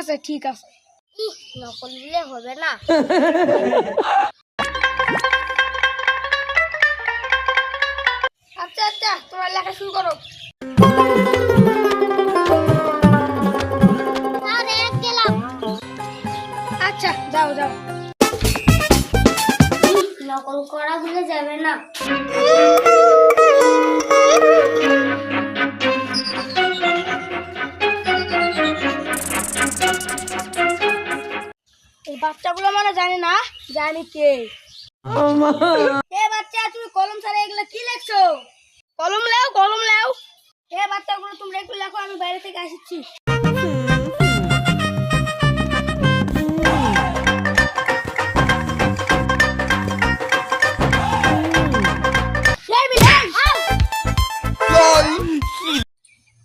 আছে ঠিক আছে। নকল দিলে হবে না। আচ্ছা আচ্ছা, তোমার লেখা শুরু করো। আরে গেলাম। আচ্ছা যাও যাও। নকল করা ভুলে যাবে না। এই বাচ্চাগুলো মানে জানে না যে আমি কে। হে বাচ্চা, তুমি কলম ছাড়া এগুলো কি লেখছো? কলম লাও, কলম লাও। হে বাচ্চাগুলো, তোমরা একটু লেখো, আমি বাইরে থেকে আসছি।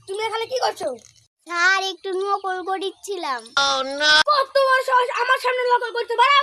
তুমি এখানে কি করছো? স্যার একটু নকল করিচ্ছিলাম। কত বড় সাহস আমার সামনে নকল করতে পারো?